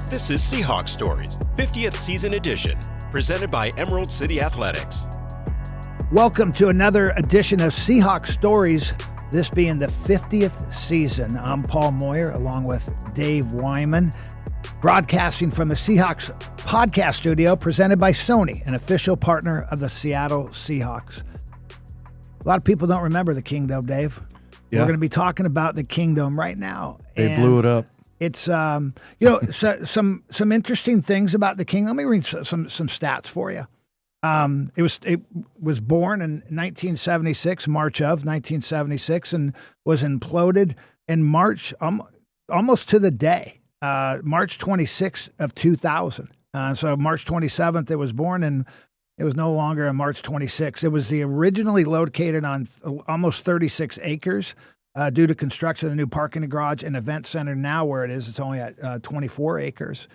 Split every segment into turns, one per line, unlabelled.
This is Seahawks Stories, 50th Season Edition, presented by Emerald City Athletics.
Welcome to another edition of Seahawks Stories, this being the 50th season. I'm Paul Moyer, along with Dave Wyman, broadcasting from the Seahawks podcast studio, presented by Sony, an official partner of the Seattle Seahawks. A lot of people don't remember the Kingdome, Dave. Yeah. We're going to be talking about the Kingdome right now.
They blew it up.
It's some interesting things about the Kingdome. Let me read some stats for you. It was born in 1976, March of 1976, and was imploded in March, almost to the day, March 26th of 2000. So March 27th it was born, and it was no longer on March 26th. It was originally located on almost 36 acres. Due to construction of the new parking garage and event center, now where it is, it's only at 24 acres.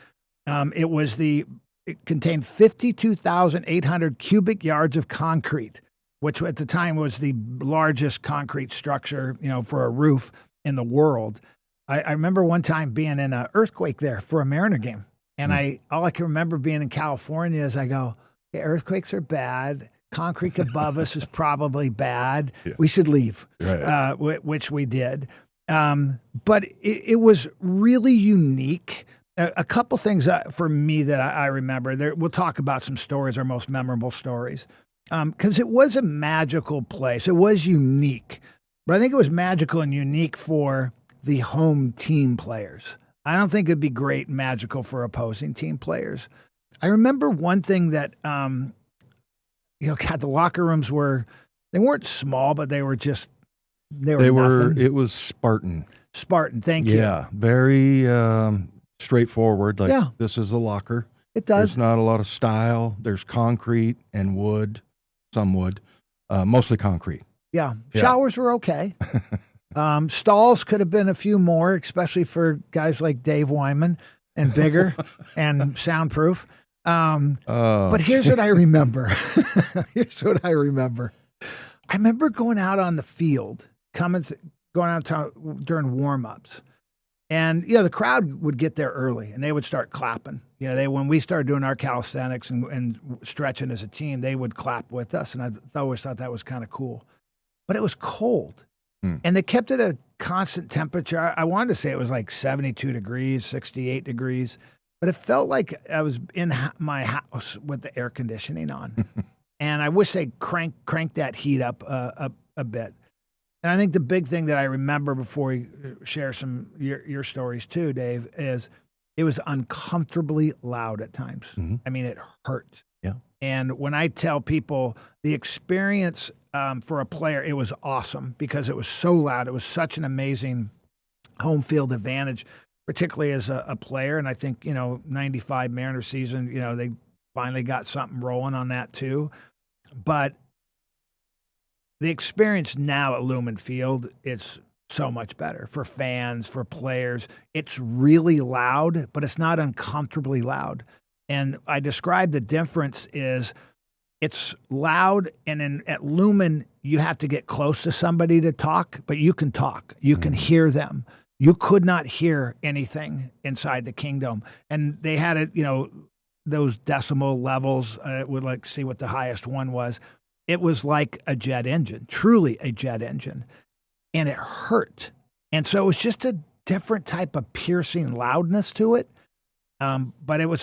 It contained 52,800 cubic yards of concrete, which at the time was the largest concrete structure, for a roof in the world. I remember one time being in an earthquake there for a Mariner game, and all I can remember being in California is I go, "Yeah, earthquakes are bad. Concrete above us is probably bad. Yeah. We should leave," right. Which we did. But it was really unique. A couple things for me that I remember. We'll talk about some stories, our most memorable stories, because it was a magical place. It was unique. But I think it was magical and unique for the home team players. I don't think it'd be great and magical for opposing team players. I remember one thing that the locker rooms they weren't small, but they were nothing.
It was Spartan.
Spartan, thank you.
Yeah, very straightforward. This is a locker.
It does.
There's not a lot of style. There's concrete and wood, some wood, mostly concrete.
Yeah. Showers were okay. Stalls could have been a few more, especially for guys like Dave Wyman, and bigger and soundproof. But here's what I remember. I remember going out on the field, going out during warm-ups. And, the crowd would get there early, and they would start clapping. When we started doing our calisthenics and stretching as a team, they would clap with us, and I always thought that was kind of cool. But it was cold, and they kept it at a constant temperature. I wanted to say it was like 72 degrees, 68 degrees. But it felt like I was in my house with the air conditioning on. And I wish they'd crank that heat up a bit. And I think the big thing that I remember before we share some your stories too, Dave, is it was uncomfortably loud at times. Mm-hmm. I mean, it hurt.
Yeah. And
when I tell people the experience for a player, it was awesome because it was so loud. It was such an amazing home field advantage, particularly as a player. And I think, 95 Mariner season, they finally got something rolling on that too. But the experience now at Lumen Field, it's so much better for fans, for players. It's really loud, but it's not uncomfortably loud. And I describe the difference is it's loud, and at Lumen, you have to get close to somebody to talk, but you can talk. You can hear them. You could not hear anything inside the Kingdome. And they had it, those decimal levels, would see what the highest one was. It was like a jet engine, truly a jet engine. And it hurt. And so it was just a different type of piercing loudness to it. But there were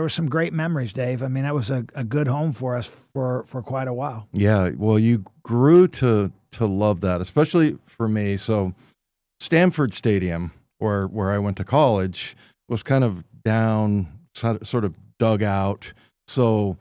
some great memories, Dave. I mean, that was a good home for us for quite a while.
Yeah, well, you grew to love that, especially for me. So Stanford Stadium, where I went to college, was kind of down, sort of dug out, so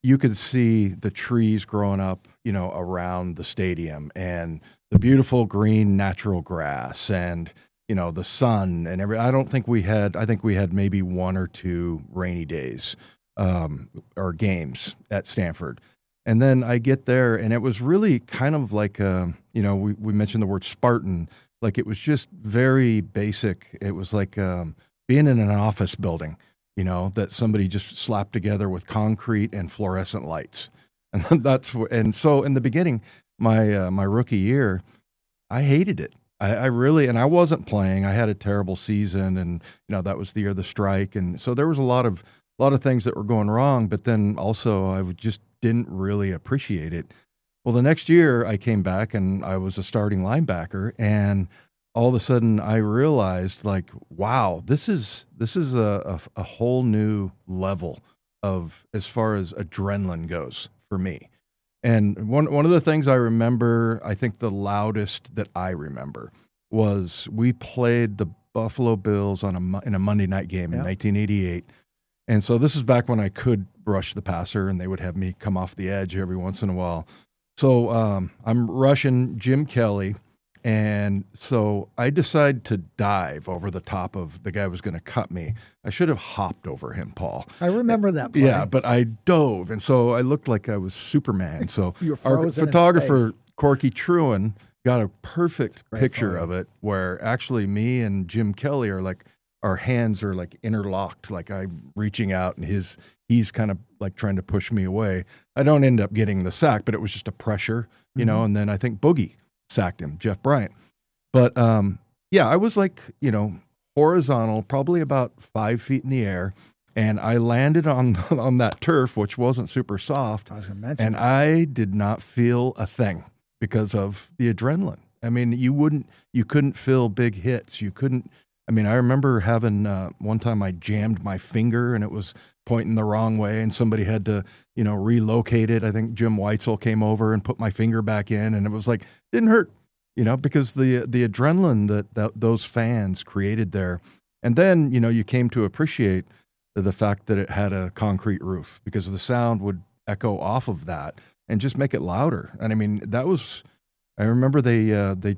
you could see the trees growing up, around the stadium, and the beautiful green natural grass, and the sun and everything. I think we had maybe one or two rainy days or games at Stanford. And then I get there, and it was really kind of like, we mentioned the word Spartan. Like, it was just very basic. It was like being in an office building, that somebody just slapped together with concrete and fluorescent lights. And so in the beginning, my rookie year, I hated it. I really, and I wasn't playing. I had a terrible season, and that was the year of the strike, and so there was a lot of things that were going wrong. But then also, just didn't really appreciate it. Well, the next year I came back and I was a starting linebacker, and all of a sudden I realized, like, wow, this is a whole new level of as far as adrenaline goes for me. And one of the things I remember, I think the loudest that I remember, was we played the Buffalo Bills in a Monday night game in 1988. And so this is back when I could rush the passer, and they would have me come off the edge every once in a while. So I'm rushing Jim Kelly, and so I decide to dive over the top of the guy who was going to cut me. I should have hopped over him, Paul.
I remember that play.
Yeah, but I dove, and so I looked like I was Superman. So our
frozen in
photographer,
space.
Corky Truan, got a perfect
Great
picture
photo.
of it, where actually me and Jim Kelly are like, our hands are like interlocked, like I'm reaching out, and he's kind of like trying to push me away. I don't end up getting the sack, but it was just a pressure, and then I think Boogie sacked him, Jeff Bryant. But I was like, horizontal, probably about 5 feet in the air, and I landed on that turf, which wasn't super soft,
I was gonna mention
and
that.
I did not feel a thing because of the adrenaline. I mean, you couldn't feel big hits. You couldn't. I mean, I remember having one time I jammed my finger and it was pointing the wrong way, and somebody had to, relocate it. I think Jim Weitzel came over and put my finger back in, and it was like, didn't hurt, because the adrenaline that those fans created there. And then, you came to appreciate the fact that it had a concrete roof, because the sound would echo off of that and just make it louder. And I mean, I remember they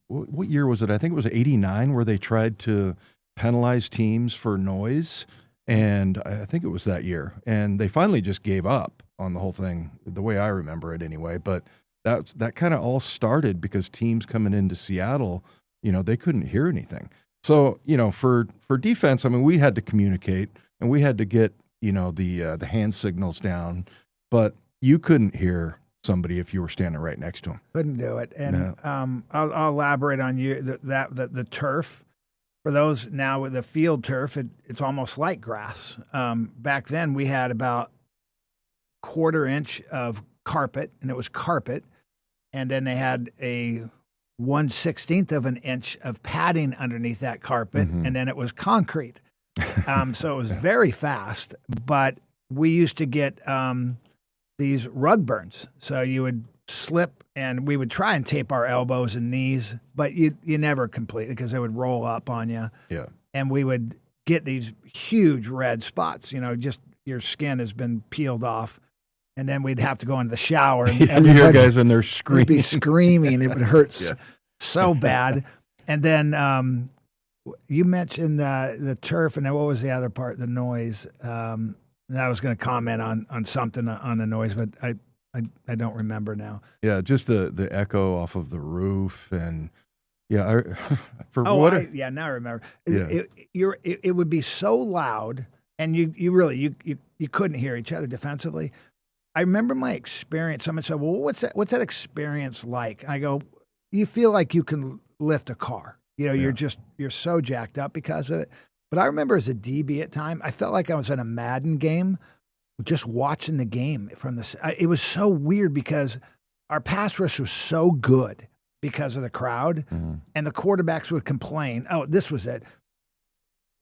what year was it? I think it was 89 where they tried to penalize teams for noise. And I think it was that year. And they finally just gave up on the whole thing, the way I remember it anyway. But that kind of all started because teams coming into Seattle, they couldn't hear anything. So, for defense, I mean, we had to communicate and we had to get, the hand signals down, but you couldn't hear somebody if you were standing right next to them.
Couldn't do it. And
No.
I'll elaborate on the turf. For those now with the field turf, it's almost like grass. Back then, we had about 1/4 inch of carpet, and it was carpet. And then they had a 1/16 of an inch of padding underneath that carpet, and then it was concrete. So it was very fast. But we used to get these rug burns. So you would slip, and we would try and tape our elbows and knees, but you never complete it because they would roll up on you.
Yeah.
And we would get these huge red spots, just your skin has been peeled off. And then we'd have to go into the shower. And
You hear
everybody
guys in there
would
screaming.
be screaming. It would hurt
Yeah.
so bad. And then you mentioned the turf, and then what was the other part, the noise? I was going to comment on something on the noise, but I don't remember now.
Yeah, just the echo off of the roof, and now
I remember.
Yeah.
It would be so loud, and you really couldn't hear each other defensively. I remember my experience. Someone said, "Well, what's that experience like?" And I go, "You feel like you can lift a car. You're so jacked up because of it." But I remember as a DB at time, I felt like I was in a Madden game, just watching the game from it was so weird because our pass rush was so good because of the crowd, and the quarterbacks would complain, "Oh, this was it."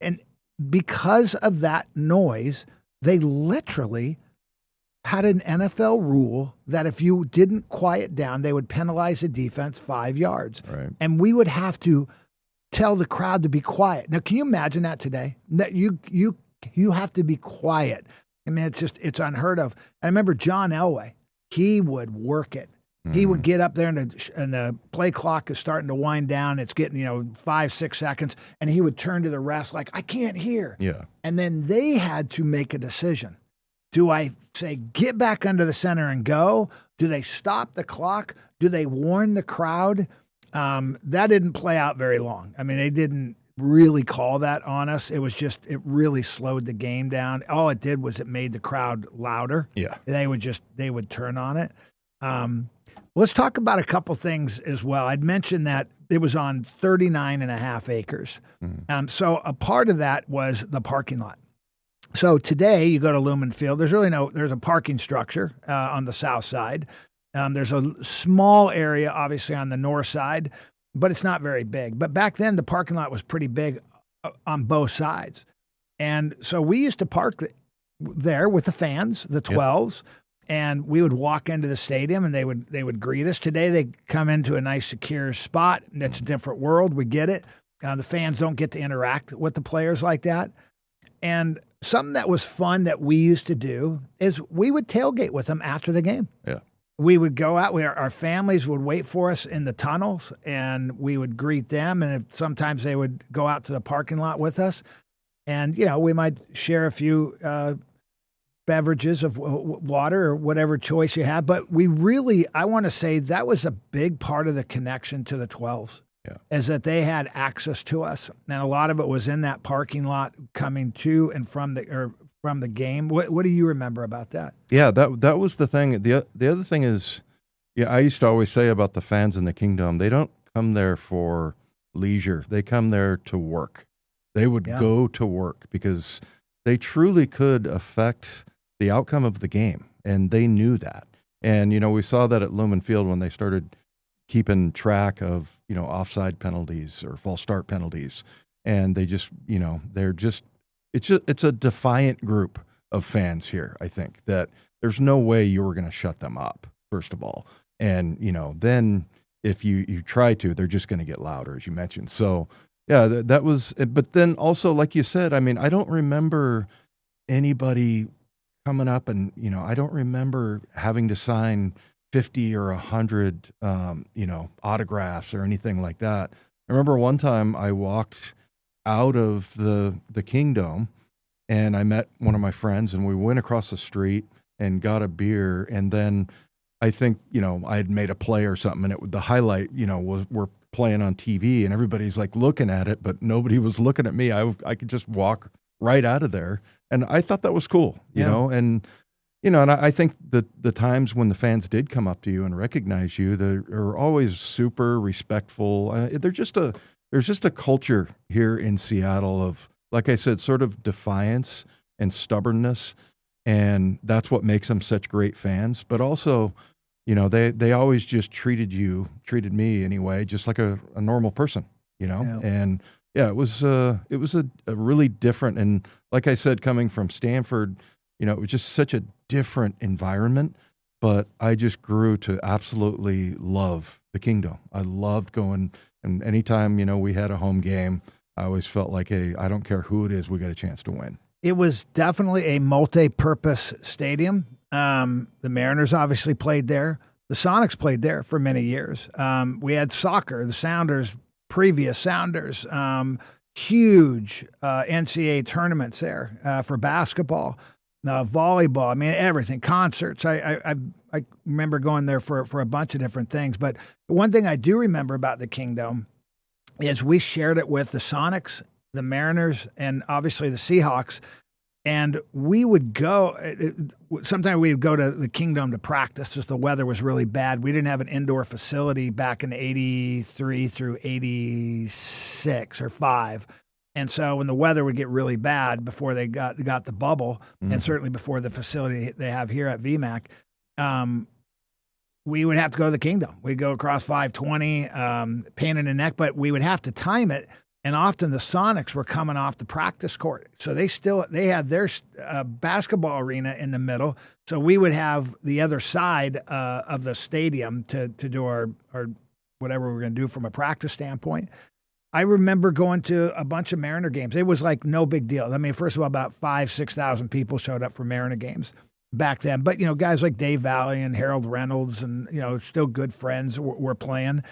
And because of that noise, they literally had an NFL rule that if you didn't quiet down, they would penalize the defense 5 yards.
Right.
And we would have to tell the crowd to be quiet. Now, can you imagine that today? That you have to be quiet. I mean, it's unheard of. I remember John Elway. He would work it. He would get up there and the play clock is starting to wind down. It's getting 5-6 seconds, and he would turn to the refs like, "I can't hear."
Yeah.
And then they had to make a decision. Do I say get back under the center and go? Do they stop the clock? Do they warn the crowd? That didn't play out very long. I mean, they didn't really call that on us. It was just, it really slowed the game down. All it did was it made the crowd louder.
Yeah.
They would turn on it. Let's talk about a couple things as well. I'd mentioned that it was on 39.5 acres. So a part of that was the parking lot. So today you go to Lumen Field, there's a parking structure on the south side. There's a small area, obviously, on the north side, but it's not very big. But back then, the parking lot was pretty big on both sides. And so we used to park there with the fans, the 12s, and we would walk into the stadium and they would greet us. Today, they come into a nice, secure spot. That's a different world. We get it. The fans don't get to interact with the players like that. And something that was fun that we used to do is we would tailgate with them after the game.
Yeah.
We would go out, our families would wait for us in the tunnels, and we would greet them. And sometimes they would go out to the parking lot with us. And, we might share a few beverages of water or whatever choice you have. But I want to say that was a big part of the connection to the 12s.
Yeah.
Is that they had access to us, and a lot of it was in that parking lot coming to and from the game. What do you remember about that?
Yeah, that was the thing. The other thing is, I used to always say about the fans in the Kingdome, they don't come there for leisure. They come there to work. They would go to work because they truly could affect the outcome of the game, and they knew that. And we saw that at Lumen Field when they started keeping track of, offside penalties or false start penalties. And they just, it's a defiant group of fans here, I think, that there's no way you were going to shut them up, first of all. And, then if you try to, they're just going to get louder, as you mentioned. So, yeah, that was, but then also, like you said, I mean, I don't remember anybody coming up and, I don't remember having to sign 50 or 100, autographs or anything like that. I remember one time I walked out of the Kingdome and I met one of my friends and we went across the street and got a beer. And then I think, I had made a play or something and the highlight, we're playing on TV and everybody's like looking at it, but nobody was looking at me. I could just walk right out of there. And I thought that was cool, you know, and I think the times when the fans did come up to you and recognize you, they're always super respectful. There's just a culture here in Seattle of, like I said, sort of defiance and stubbornness, and that's what makes them such great fans. But also, they always just treated me anyway, just like a normal person, and it was a really different, and like I said, coming from Stanford, it was just such a different environment, but I just grew to absolutely love the Kingdome. I loved going, and anytime, we had a home game, I always felt like, hey, I don't care who it is, we got a chance to win.
It was definitely a multi-purpose stadium. The Mariners obviously played there. The Sonics played there for many years. We had soccer, the Sounders, previous Sounders, huge NCAA tournaments there for basketball. Volleyball, I mean, everything, concerts. I remember going there for a bunch of different things. But one thing I do remember about the Kingdome is we shared it with the Sonics, the Mariners, and obviously the Seahawks. And we would go, sometimes we would go to the Kingdome to practice if the weather was really bad. We didn't have an indoor facility back in 83 through 86 or 5. And so when the weather would get really bad before they got the bubble, and certainly before the facility they have here at VMAC, we would have to go to the Kingdome. We'd go across 520, pain in the neck, but we would have to time it. And often the Sonics were coming off the practice court. So they had their basketball arena in the middle. So we would have the other side of the stadium to do our whatever we were going to do from a practice standpoint. I remember going to a bunch of Mariner games. It was like no big deal. I mean, first of all, about 5,000-6,000 people showed up for Mariner games back then. But, guys like Dave Valley and Harold Reynolds and, still good friends were playing.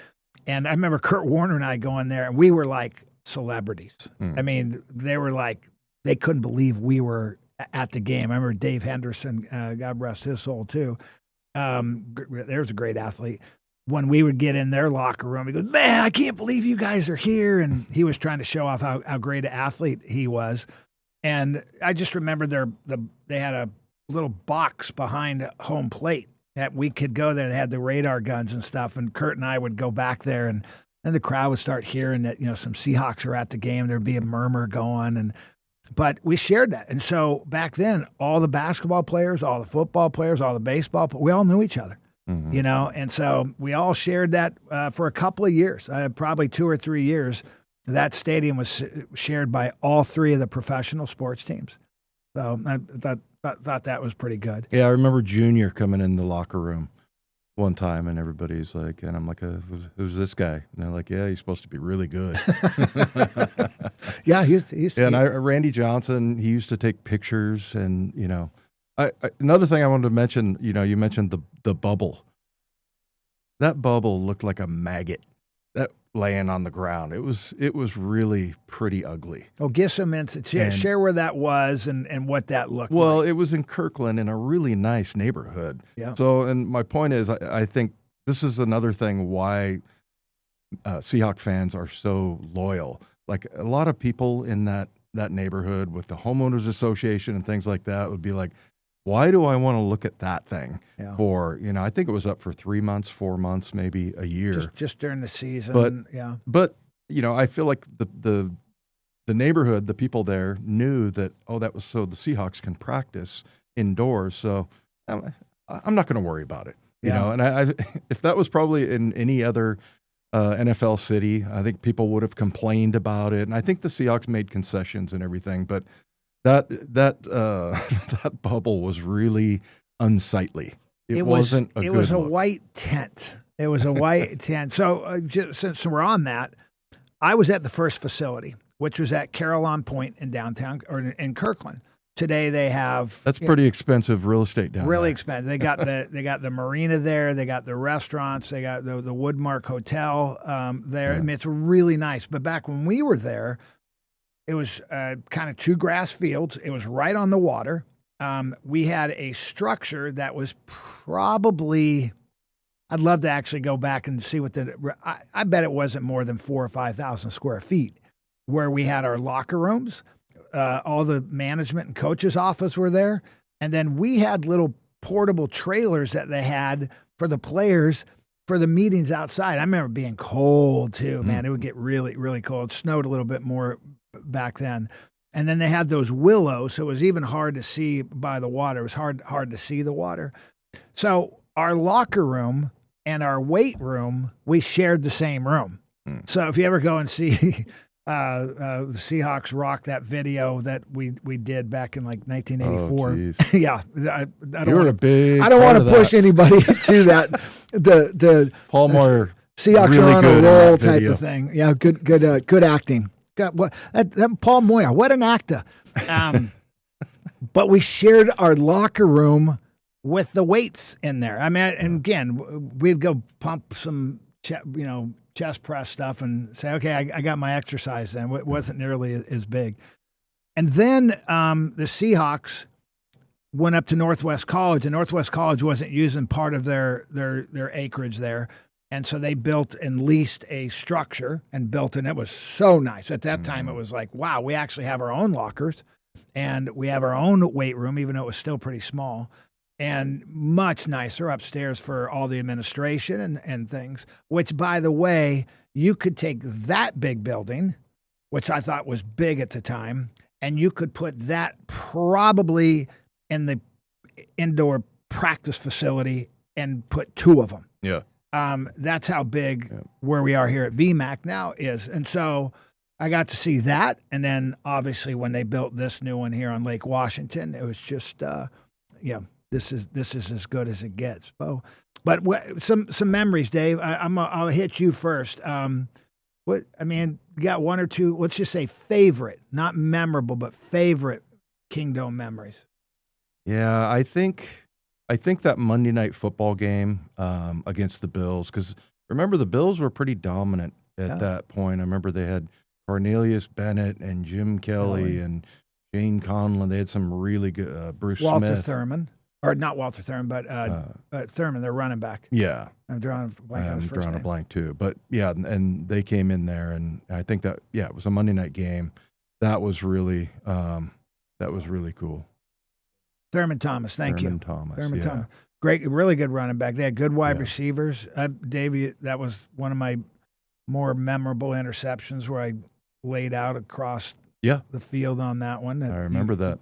And I remember Kurt Warner and I going there, and we were like celebrities. I mean, they were like, they couldn't believe we were at the game. I remember Dave Henderson, God rest his soul, too. There's a great athlete. When we would get in their locker room, he goes, "Man, I can't believe you guys are here." And he was trying to show off how great an athlete he was. And I just remember they had a little box behind home plate that we could go there. They had the radar guns and stuff, and Kurt and I would go back there, and then the crowd would start hearing that, some Seahawks are at the game. There'd be a murmur going, but we shared that. And so back then, all the basketball players, all the football players, all the baseball, we all knew each other, and so we all shared that for a couple of years, probably 2 or 3 years. That stadium was shared by all 3 of the professional sports teams. So I thought that was pretty good.
Yeah, I remember Junior coming in the locker room one time, and everybody's like, and I'm like, who's this guy? And they're like, yeah, he's supposed to be really good.
Yeah, he's
and Randy Johnson, he used to take pictures, and another thing I wanted to mention, you mentioned the bubble. That bubble looked like a maggot that laying on the ground. It was really pretty ugly.
Oh, give some insight. Share where that was and what that looked like.
Well, it was in Kirkland in a really nice neighborhood.
Yeah.
So, and my point is, I think this is another thing why Seahawks fans are so loyal. Like a lot of people in that neighborhood with the homeowners association and things like that would be like, why do I want to look at that thing for, I think it was up for 3 months, 4 months, maybe a year.
Just during the season.
But I feel like the neighborhood, the people there knew that, that was so the Seahawks can practice indoors. So I'm not going to worry about it, you know, and I if that was probably in any other NFL city, I think people would have complained about it. And I think the Seahawks made concessions and everything, but that bubble was really unsightly. It wasn't a good
It was a
look.
white tent. It was a white tent. So since we're on that, I was at the first facility, which was at Carillon Point in downtown or in Kirkland. Today they have
that's pretty expensive real estate down there.
Really expensive. They got the marina there. They got the restaurants. They got the Woodmark Hotel there.
Yeah.
I mean, it's really nice. But back when we were there, it was kind of 2 grass fields. It was right on the water. We had a structure that was probably, I'd love to actually go back and see what I bet it wasn't more than 4,000 or 5,000 square feet, where we had our locker rooms, all the management and coaches' office were there. And then we had little portable trailers that they had for the players for the meetings outside. I remember being cold too, man. It would get really, really cold. It snowed a little bit more back then. And then they had those willows, so it was even hard to see by the water. It was hard to see the water. So our locker room and our weight room, we shared the same room. So if you ever go and see the Seahawks rock that video that we did back in like 1984. Yeah, I don't want to push anybody to that. The
Paul Moyer
Seahawks
really
are on a roll type
video.
of thing. Yeah, good acting. That Paul Moyer, what an actor. But we shared our locker room with the weights in there. I mean, and again, we'd go pump some, chest press stuff and say, okay, I got my exercise then. It wasn't nearly as big. And then the Seahawks went up to Northwest College, and Northwest College wasn't using part of their acreage there. And so they built and leased a structure and built, and it was so nice. At that time, it was like, wow, we actually have our own lockers and we have our own weight room, even though it was still pretty small, and much nicer upstairs for all the administration and things, which, by the way, you could take that big building, which I thought was big at the time, and you could put that probably in the indoor practice facility and put 2 of them.
Yeah.
That's how big where we are here at VMAC now is. And so I got to see that. And then obviously when they built this new one here on Lake Washington, it was just, this is as good as it gets. But some memories, Dave. I'll hit you first. You got 1 or 2, let's just say favorite, not memorable, but favorite Kingdome memories.
Yeah, I think that Monday Night Football game against the Bills, because remember the Bills were pretty dominant at that point. I remember they had Cornelius Bennett and Jim Kelly and Shane Conlon. They had some really good Bruce
Walter
Smith.
Thurman. Or not Walter Thurman, but Thurman, their running back.
Yeah.
I'm drawing a blank on his first name.
a blank too. But yeah, and they came in there, and I think that, it was a Monday night game. That was really cool.
Thurman Thomas, thank you.
Thomas,
Thurman Thomas. Great, really good running back. They had good wide receivers. Davey, that was one of my more memorable interceptions where I laid out across the field on that one.
I remember that.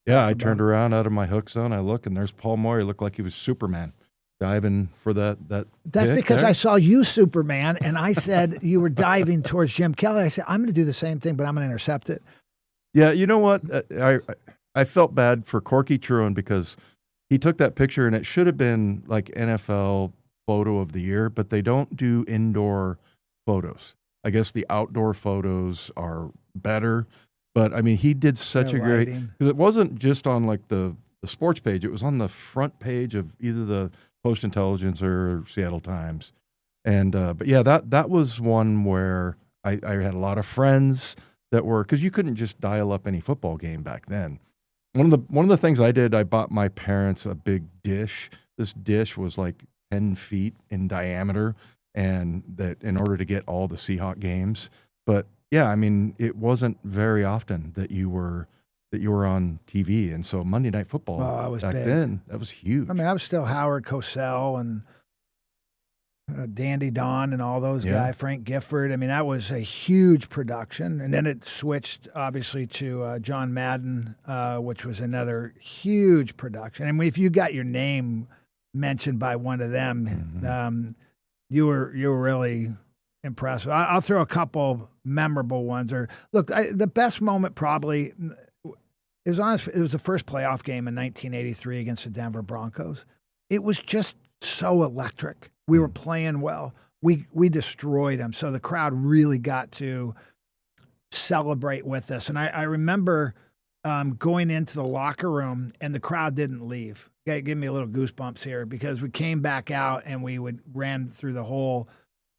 Yeah, I turned around out of my hook zone. I look, and there's Paul Moyer. Looked like he was Superman, diving for that.
That's because I saw you, Superman, and I said you were diving towards Jim Kelly. I said, I'm going to do the same thing, but I'm going to intercept it.
Yeah, you know what? I felt bad for Corky Truan because he took that picture, and it should have been like NFL photo of the year, but they don't do indoor photos. I guess the outdoor photos are better. But, I mean, he did such a great – because it wasn't just on, like, the sports page. It was on the front page of either the Post-Intelligencer or Seattle Times. And but, yeah, that was one where I had a lot of friends that were – because you couldn't just dial up any football game back then. One of the things I did, I bought my parents a big dish. This dish was, like, 10 feet in diameter, and that in order to get all the Seahawks games. But – yeah, I mean, it wasn't very often that you were on TV, and so Monday Night Football back then, that was huge.
I mean, I was still Howard Cosell and Dandy Don and all those guys, Frank Gifford. I mean, that was a huge production, and then it switched obviously to John Madden, which was another huge production. I mean, if you got your name mentioned by one of them, you were really impressive. I'll throw a couple memorable ones. Or look, the best moment probably it was the first playoff game in 1983 against the Denver Broncos. It was just so electric. We were playing well. We destroyed them. So the crowd really got to celebrate with us. And I remember going into the locker room and the crowd didn't leave. Give me a little goosebumps here because we came back out and we ran through the whole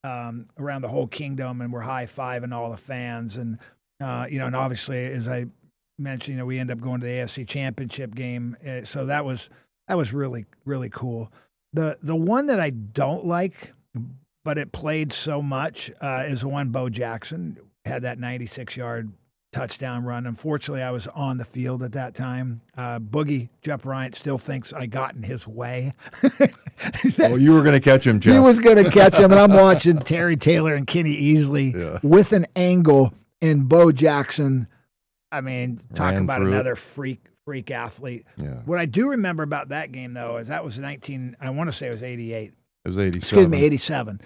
around the whole Kingdome, and we're high-fiving all the fans. And, and obviously, as I mentioned, we end up going to the AFC Championship game. So that was really, really cool. The one that I don't like, but it played so much, is the one Bo Jackson had that 96-yard touchdown run. Unfortunately, I was on the field at that time. Boogie, Jeff Bryant, still thinks I got in his way.
Well, you were going to catch him, Jeff.
He was going to catch him, and I'm watching Terry Taylor and Kenny Easley with an angle, and Bo Jackson, I mean, talk about another freak athlete. Yeah. What I do remember about that game, though, is that was I want to say it was 88.
It was 87.
Excuse me, 87.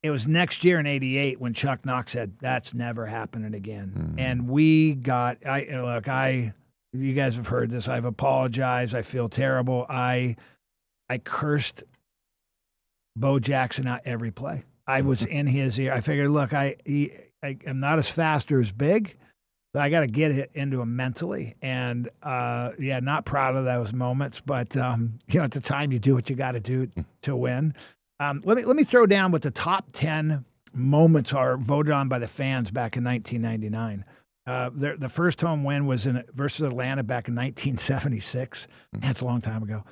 It was next year in 88 when Chuck Knox said, that's never happening again. And we got, you guys have heard this. I've apologized. I feel terrible. I cursed Bo Jackson out every play. I was in his ear. I figured, look, I'm not as fast or as big, but I got to get it into him mentally. And, not proud of those moments. But, at the time, you do what you got to do to win. Let me throw down what the top 10 moments are voted on by the fans back in 1999. The first home win was versus Atlanta back in 1976. That's a long time ago.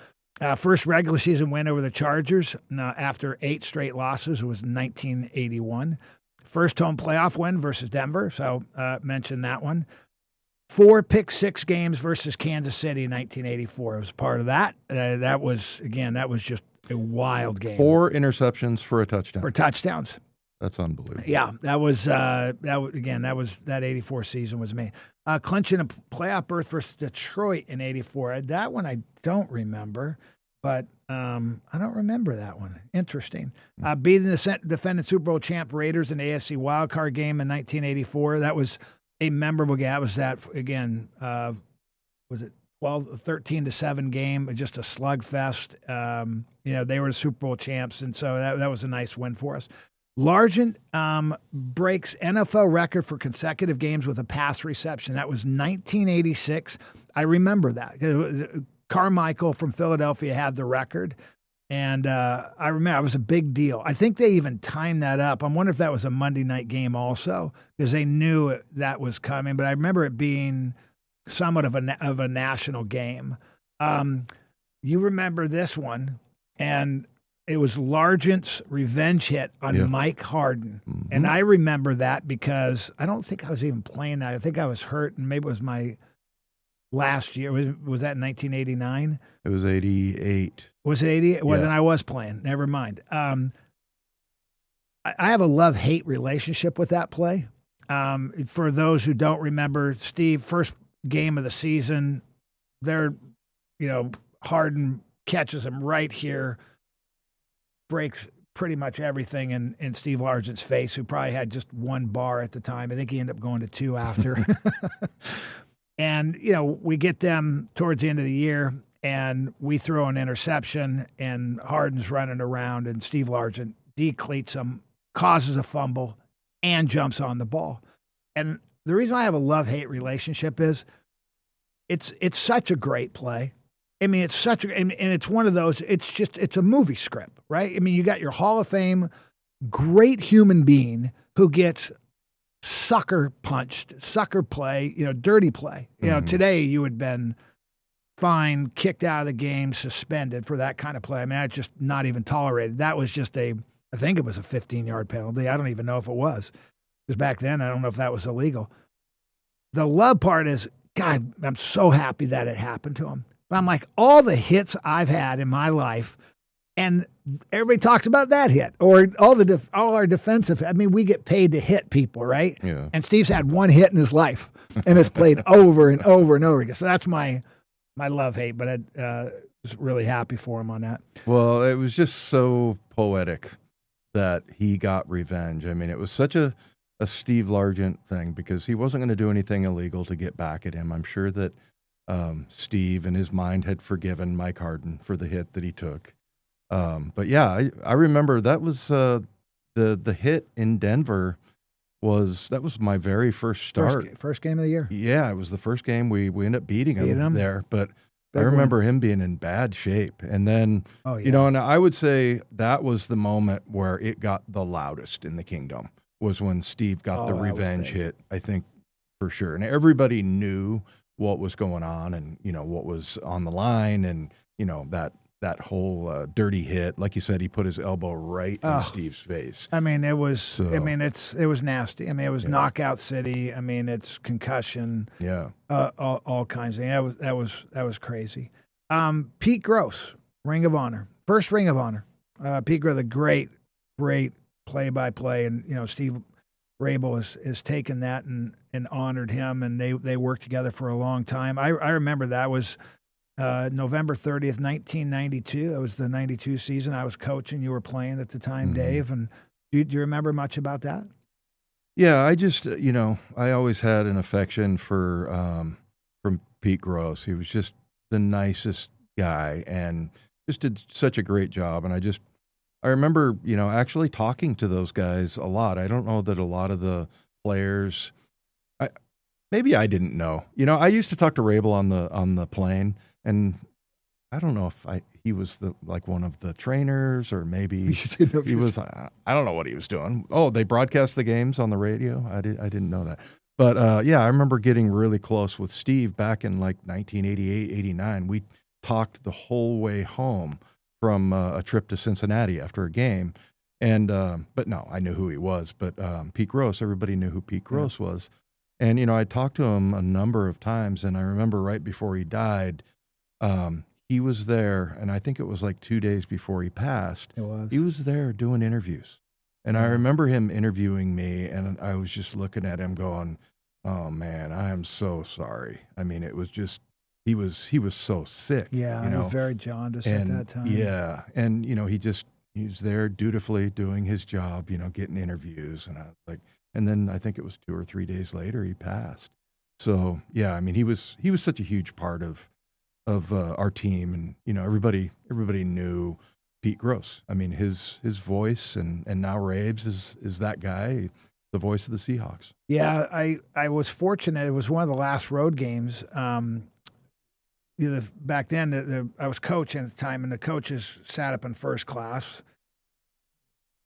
First regular season win over the Chargers after 8 straight losses was 1981. First home playoff win versus Denver, so mentioned that one. 4 pick-6 games versus Kansas City in 1984. It was part of that. That was just a wild game.
4 interceptions for a touchdown.
For touchdowns.
That's unbelievable.
Yeah, that 84 season was me. Clinching a playoff berth versus Detroit in 84. That one I don't remember, but I don't remember that one. Interesting. Beating the defending Super Bowl champ Raiders in the AFC wildcard game in 1984. That was a memorable game. That was was it 13-7 game, just a slugfest. They were the Super Bowl champs, and so that was a nice win for us. Largent breaks NFL record for consecutive games with a pass reception. That was 1986. I remember that. Carmichael from Philadelphia had the record, and I remember it was a big deal. I think they even timed that up. I wonder if that was a Monday night game also, because they knew that was coming. But I remember it being somewhat of a national game. You remember this one, and it was Largent's revenge hit on Mike Harden. And I remember that because I don't think I was even playing that. I think I was hurt, and maybe it was my last year. Was that in 1989?
It was 88.
Was it 80? Well,
Yeah.
then I was playing. Never mind. I have a love-hate relationship with that play. For those who don't remember, Steve, first game of the season, Harden catches him right here, breaks pretty much everything in Steve Largent's face, who probably had just one bar at the time. I think he ended up going to two after. And, we get them towards the end of the year, and we throw an interception, and Harden's running around, and Steve Largent decleats him, causes a fumble, and jumps on the ball. And the reason I have a love-hate relationship is it's such a great play. I mean, it's and it's one of those, it's a movie script, right? I mean, you got your Hall of Fame, great human being who gets sucker punched, sucker play, dirty play. Today you would have been fined, kicked out of the game, suspended for that kind of play. I mean, that's just not even tolerated. That was just I think it was a 15-yard penalty. I don't even know if it was. Because back then, I don't know if that was illegal. The love part is, God, I'm so happy that it happened to him. But I'm like, all the hits I've had in my life, and everybody talks about that hit, or all our defensive. I mean, we get paid to hit people, right?
Yeah.
And Steve's had one hit in his life, and it's played over and over and over again. So that's my love-hate, but I was really happy for him on that.
Well, it was just so poetic that he got revenge. I mean, it was such a Steve Largent thing, because he wasn't going to do anything illegal to get back at him. I'm sure that Steve in his mind had forgiven Mike Harden for the hit that he took. But yeah, I remember that was the hit in Denver that was my very first start.
First game of the year.
Yeah, it was the first game we ended up beating him there. But I remember him being in bad shape. And then, and I would say that was the moment where it got the loudest in the Kingdome, was when Steve got the revenge hit, I think, for sure. And everybody knew what was going on and, what was on the line, and, that whole dirty hit. Like you said, he put his elbow right in Steve's face.
I mean, it was it was nasty. I mean, it was knockout city. I mean, it's concussion.
Yeah.
All kinds of things. That was crazy. Pete Gross, Ring of Honor. First Ring of Honor. Pete Gross, the great play-by-play, and Steve Rabel has taken that and honored him, and they worked together for a long time. I remember that was November 30th, 1992. That was the 92 season. I was coaching. You were playing at the time, Dave. And do you remember much about that?
Yeah, I just I always had an affection for from Pete Gross. He was just the nicest guy and just did such a great job. And I remember, actually talking to those guys a lot. I don't know that a lot of the players, maybe I didn't know. I used to talk to Rabel on the plane, and I don't know if he was one of the trainers, or maybe he was. I don't know what he was doing. Oh, they broadcast the games on the radio. I didn't know that. But yeah, I remember getting really close with Steve back in 1988, 89. We talked the whole way home from a trip to Cincinnati after a game. And but no, I knew who he was. But Pete Gross, everybody knew who Pete Gross was. And, I talked to him a number of times, and I remember right before he died, he was there, and I think it was 2 days before he passed.
It was.
He was there doing interviews. And I remember him interviewing me, and I was just looking at him going, oh, man, I am so sorry. I mean, it was just, he was so sick.
Yeah, he was very jaundiced at that time.
Yeah, and, he was there dutifully doing his job, getting interviews. And I was and then I think it was 2 or 3 days later he passed. So, yeah, I mean, he was such a huge part of our team, and everybody knew Pete Gross. I mean, his voice, and now Rabes is that guy, the voice of the Seahawks.
Yeah, I was fortunate. It was one of the last road games. Back then, I was coaching at the time, and the coaches sat up in first class.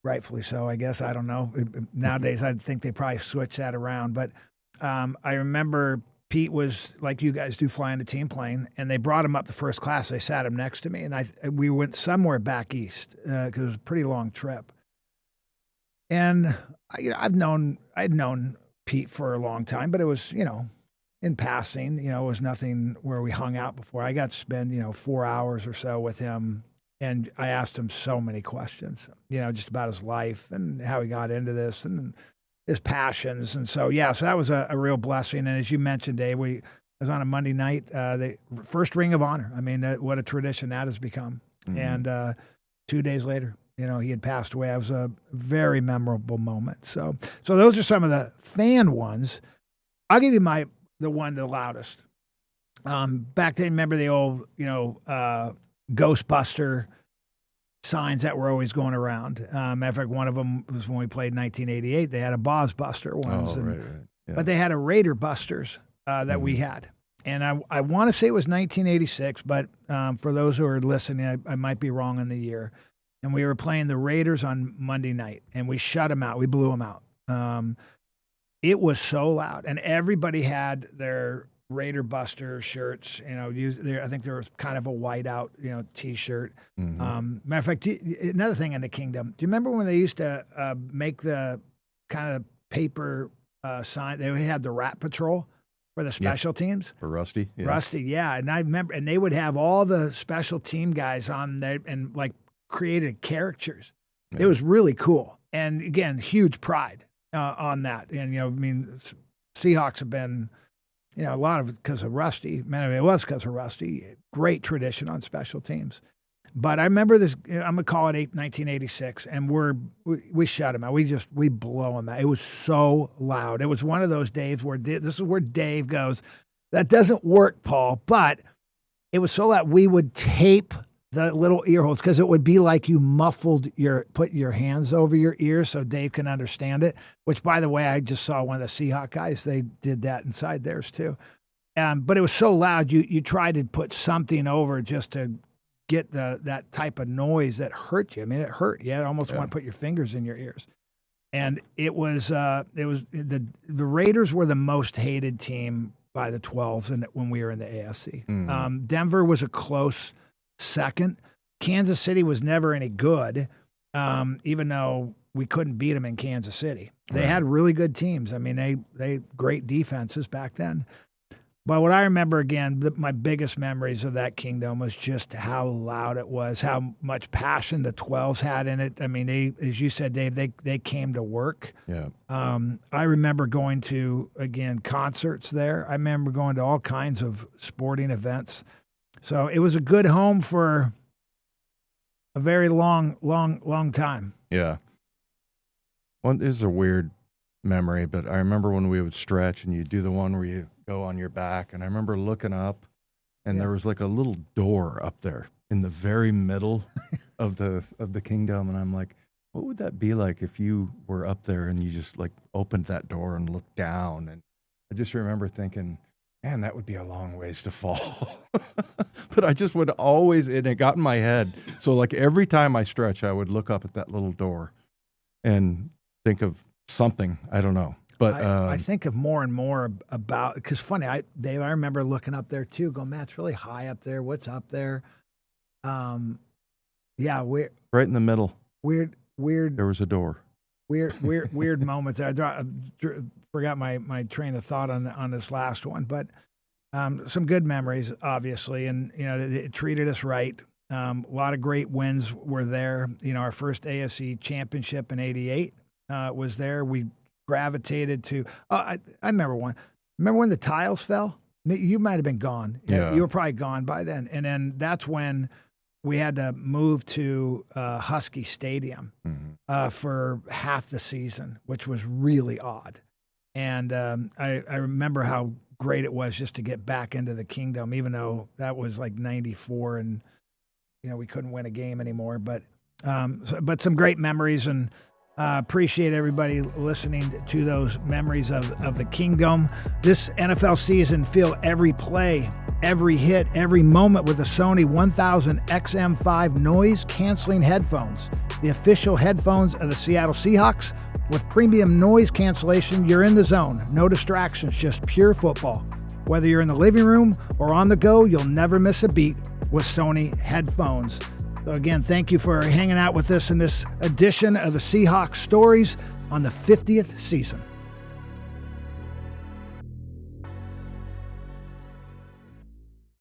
Rightfully so, I guess. I don't know. Nowadays, I think they probably switch that around. But I remember Pete was, like you guys do, flying the team plane, and they brought him up to first class. They sat him next to me, and we went somewhere back east because it was a pretty long trip. And I'd known Pete for a long time, but it was in passing. It was nothing where we hung out before. I got to spend 4 hours or so with him, and I asked him so many questions, just about his life and how he got into this and his passions. And so so that was a real blessing. And as you mentioned, Dave, we was on a Monday night, the first Ring of Honor. I mean, what a tradition that has become. Mm-hmm. And 2 days later, he had passed away. It was a very memorable moment. So those are some of the fan ones. I'll give you the loudest. Back then, remember the old, Ghostbuster signs that were always going around. Matter of fact, one of them was when we played 1988. They had a Bozbuster ones. Right. Yeah. But they had a Raider Busters that we had. And I want to say it was 1986, but for those who are listening, I might be wrong on the year. And we were playing the Raiders on Monday night, and we shut them out. We blew them out. It was so loud, and everybody had their Raider Buster shirts. I think there was kind of a whiteout, T-shirt. Mm-hmm. Matter of fact, another thing in the Kingdom. Do you remember when they used to make the kind of paper sign? They had the Rat Patrol for the special teams.
For Rusty. Yeah.
Rusty, yeah. And I remember, and they would have all the special team guys on there and like created characters. Yeah. It was really cool. And again, huge pride on that. And, Seahawks have been, a lot of it because of Rusty. Many of it was because of Rusty. Great tradition on special teams. But I remember this, I'm going to call it 1986, and we shut him out. We blow him out. It was so loud. It was one of those days where this is where Dave goes, that doesn't work, Paul. But it was so loud, we would tape the little ear holes because it would be like you put your hands over your ears so Dave can understand it, which, by the way, I just saw one of the Seahawks guys. They did that inside theirs too. But it was so loud, you tried to put something over just to get that type of noise that hurt you. I mean, it hurt. You almost want to put your fingers in your ears. And it was the Raiders were the most hated team by the 12s when we were in the AFC. Mm-hmm. Denver was a close second. Kansas City was never any good, even though we couldn't beat them in Kansas City. They had really good teams. I mean, they great defenses back then. But what I remember, again, my biggest memories of that Kingdome was just how loud it was, how much passion the 12s had in it. I mean, as you said, Dave, they came to work.
Yeah.
I remember going to, again, concerts there. I remember going to all kinds of sporting events. So it was a good home for a very long time.
Yeah. Well, this is a weird memory, but I remember when we would stretch and you do the one where you go on your back, and I remember looking up, and there was like a little door up there in the very middle of the Kingdome, and I'm like, what would that be like if you were up there and you just like opened that door and looked down? And I just remember thinking, man, that would be a long ways to fall. But I just would always, and it got in my head. So like every time I stretch, I would look up at that little door and think of something. I don't know. But
I think of more and more about, because funny, Dave, I remember looking up there too, going, man, it's really high up there. What's up there? Yeah, weird.
Right in the middle.
Weird.
There was a door.
Weird moments. I forgot my train of thought on this last one, but some good memories, obviously, and it treated us right. A lot of great wins were there. Our first AFC championship in '88 was there. We gravitated to. I remember one. Remember when the tiles fell? You might have been gone.
Yeah.
You were probably gone by then. And then that's when we had to move to Husky Stadium for half the season, which was really odd. And I remember how great it was just to get back into the Kingdome, even though that was like '94 and we couldn't win a game anymore. But some great memories, and appreciate everybody listening to those memories of the Kingdome. This NFL season, feel every play, every hit, every moment with the Sony 1000 XM5 noise-canceling headphones, the official headphones of the Seattle Seahawks. With premium noise cancellation, you're in the zone. No distractions, just pure football. Whether you're in the living room or on the go, you'll never miss a beat with Sony headphones. So again, thank you for hanging out with us in this edition of the Seahawks Stories on the 50th season.